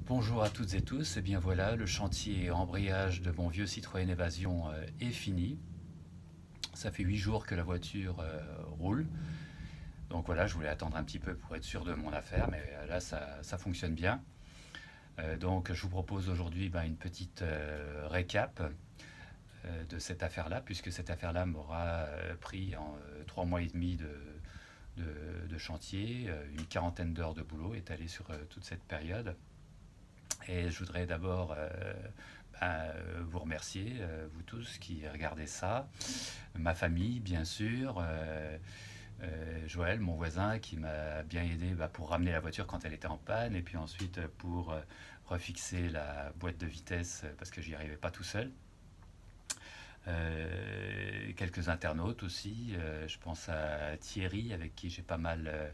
Bonjour à toutes et tous, et bien voilà, le chantier embrayage de mon vieux Citroën Évasion est fini. Ça fait 8 jours que la voiture roule, donc voilà, je voulais attendre un petit peu pour être sûr de mon affaire, mais là ça fonctionne bien. Donc je vous propose aujourd'hui une petite récap de cette affaire-là, puisque cette affaire-là m'aura pris en 3 mois et demi de chantier, une quarantaine d'heures de boulot étalée sur toute cette période. Et je voudrais d'abord vous remercier, vous tous qui regardez ça, ma famille bien sûr, Joël, mon voisin, qui m'a bien aidé pour ramener la voiture quand elle était en panne, et puis ensuite pour refixer la boîte de vitesse parce que j'y arrivais pas tout seul. Quelques internautes aussi, je pense à Thierry avec qui j'ai pas mal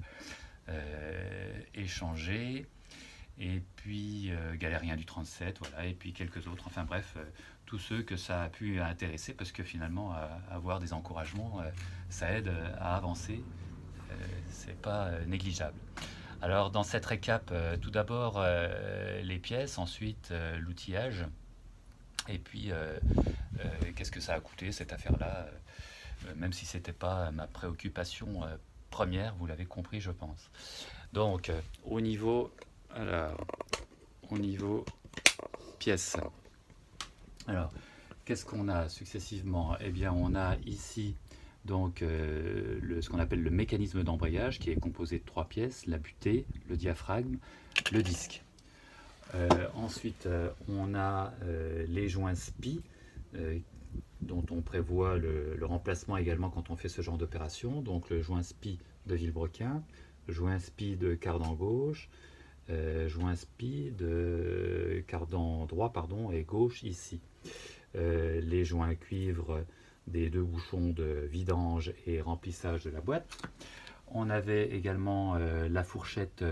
échangé, et puis Galérien du 37, voilà, et puis quelques autres, enfin bref, tous ceux que ça a pu intéresser, parce que finalement, avoir des encouragements, ça aide à avancer, c'est pas négligeable. Alors dans cette récap, tout d'abord les pièces, ensuite l'outillage, et puis qu'est-ce que ça a coûté cette affaire-là, même si c'était pas ma préoccupation première, vous l'avez compris je pense. Donc alors, au niveau pièces. Alors, qu'est-ce qu'on a successivement? Eh bien, on a ici donc ce qu'on appelle le mécanisme d'embrayage qui est composé de 3 pièces, la butée, le diaphragme, le disque. Ensuite, on a les joints SPI dont on prévoit le remplacement également quand on fait ce genre d'opération. Donc le joint SPI de Villebrequin, joint SPI de cardan gauche, joint SPI de cardan droit et gauche ici. Les joints cuivre des 2 bouchons de vidange et remplissage de la boîte. On avait également la fourchette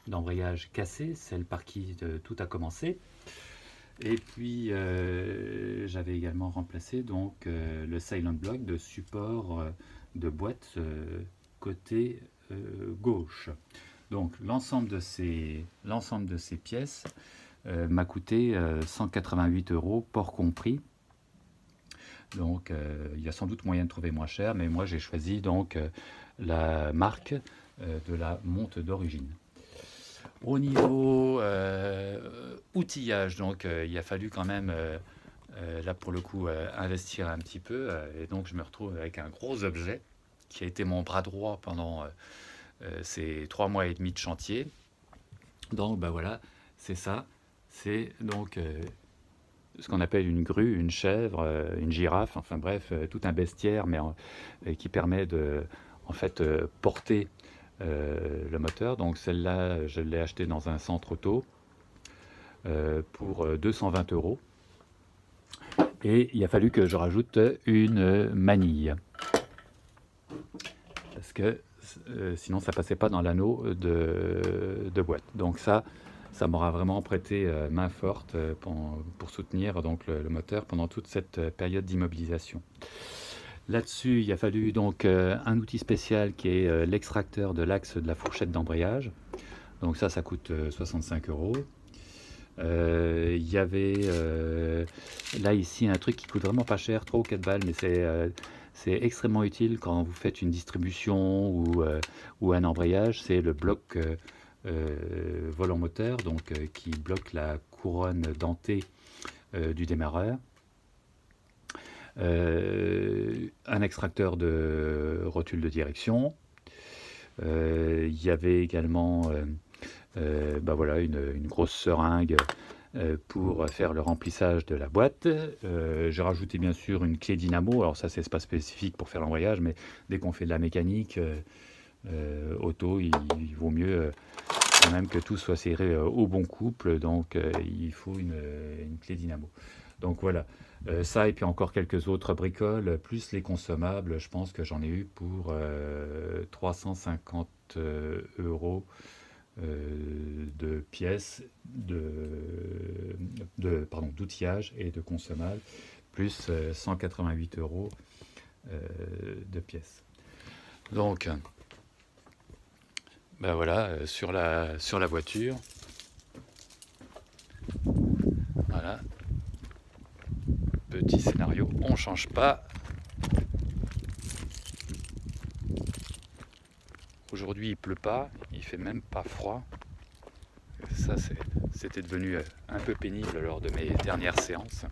d'embrayage cassée, celle par qui tout a commencé. Et puis j'avais également remplacé donc le silent block de support de boîte côté gauche. Donc l'ensemble de ces pièces m'a coûté 188 €, port compris. Donc il y a sans doute moyen de trouver moins cher, mais moi j'ai choisi donc la marque de la monte d'origine. Au niveau outillage, donc il a fallu quand même là pour le coup investir un petit peu, et donc je me retrouve avec un gros objet qui a été mon bras droit pendant ces 3 mois et demi de chantier. Donc voilà, c'est ça, c'est donc ce qu'on appelle une grue, une chèvre, une girafe, enfin bref, tout un bestiaire, mais qui permet de en fait porter le moteur. Donc celle-là, je l'ai achetée dans un centre auto pour 220 €. Et il a fallu que je rajoute une manille, parce que sinon ça passait pas dans l'anneau de boîte. Donc ça m'aura vraiment prêté main forte pour soutenir donc le moteur pendant toute cette période d'immobilisation. Là-dessus, il a fallu donc un outil spécial qui est l'extracteur de l'axe de la fourchette d'embrayage. Donc ça coûte 65 €. Il y avait là ici un truc qui coûte vraiment pas cher, 3 ou 4 balles, mais c'est extrêmement utile quand vous faites une distribution ou un embrayage. C'est le bloc volant moteur, donc qui bloque la couronne dentée du démarreur. Un extracteur de rotule de direction. Il y avait également voilà, une grosse seringue pour faire le remplissage de la boîte. J'ai rajouté bien sûr une clé dynamo. Alors ça, c'est pas spécifique pour faire l'embrayage, mais dès qu'on fait de la mécanique auto, il vaut mieux quand même que tout soit serré au bon couple. Donc il faut une clé dynamo. Donc voilà, ça et puis encore quelques autres bricoles, plus les consommables. Je pense que j'en ai eu pour 350 € de pièces d'outillage et de consommables, plus 188 € de pièces. Donc voilà, sur la voiture, petit scénario. On change pas. Aujourd'hui il pleut pas, il fait même pas froid. Ça c'était devenu un peu pénible lors de mes dernières séances.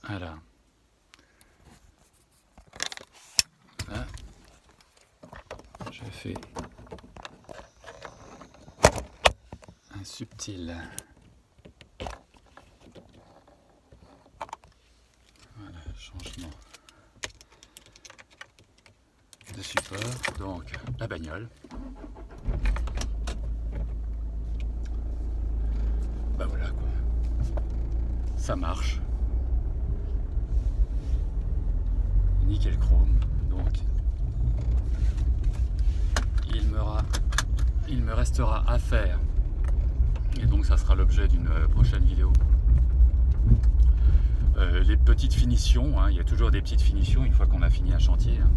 Voilà. Là, je fais un subtil. Voilà, changement de support. Donc la bagnole. Bah voilà quoi. Ça marche. Nickel chrome. Donc il me restera à faire. Et donc ça sera l'objet d'une prochaine vidéo. Les petites finitions, hein, il y a toujours des petites finitions une fois qu'on a fini un chantier. Hein.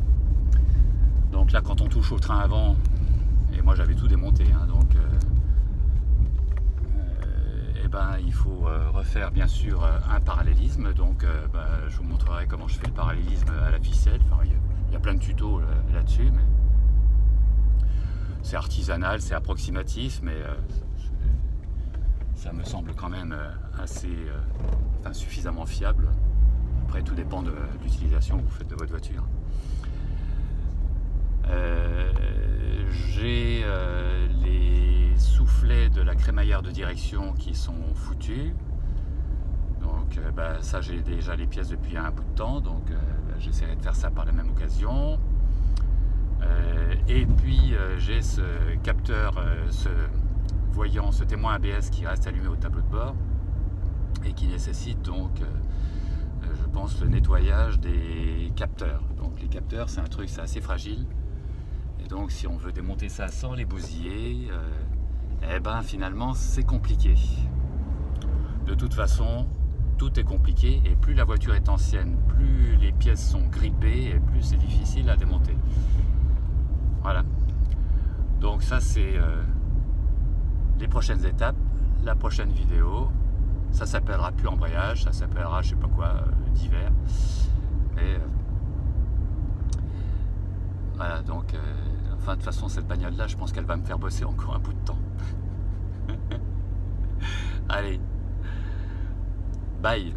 Donc là quand on touche au train avant, et moi j'avais tout démonté, hein, donc il faut refaire bien sûr un parallélisme. Donc je vous montrerai comment je fais le parallélisme à la ficelle. Enfin, il y a plein de tutos là-dessus, mais c'est artisanal, c'est approximatif, mais ça me semble quand même assez suffisamment fiable. Après tout dépend de l'utilisation que vous faites de votre voiture. J'ai les soufflets de la crémaillère de direction qui sont foutus. Donc ça j'ai déjà les pièces depuis un bout de temps, donc j'essaierai de faire ça par la même occasion. Et puis j'ai ce capteur, ce témoin ABS qui reste allumé au tableau de bord et qui nécessite donc je pense le nettoyage des capteurs. Donc les capteurs c'est un truc, c'est assez fragile, et donc si on veut démonter ça sans les bousiller, finalement c'est compliqué. De toute façon tout est compliqué, et plus la voiture est ancienne, plus les pièces sont grippées et plus c'est difficile à démonter. Voilà, donc ça c'est les prochaines étapes. La prochaine vidéo, ça s'appellera plus embrayage, ça s'appellera je sais pas quoi, divers. Mais voilà, donc de toute façon cette bagnole là, je pense qu'elle va me faire bosser encore un bout de temps. Allez, bye.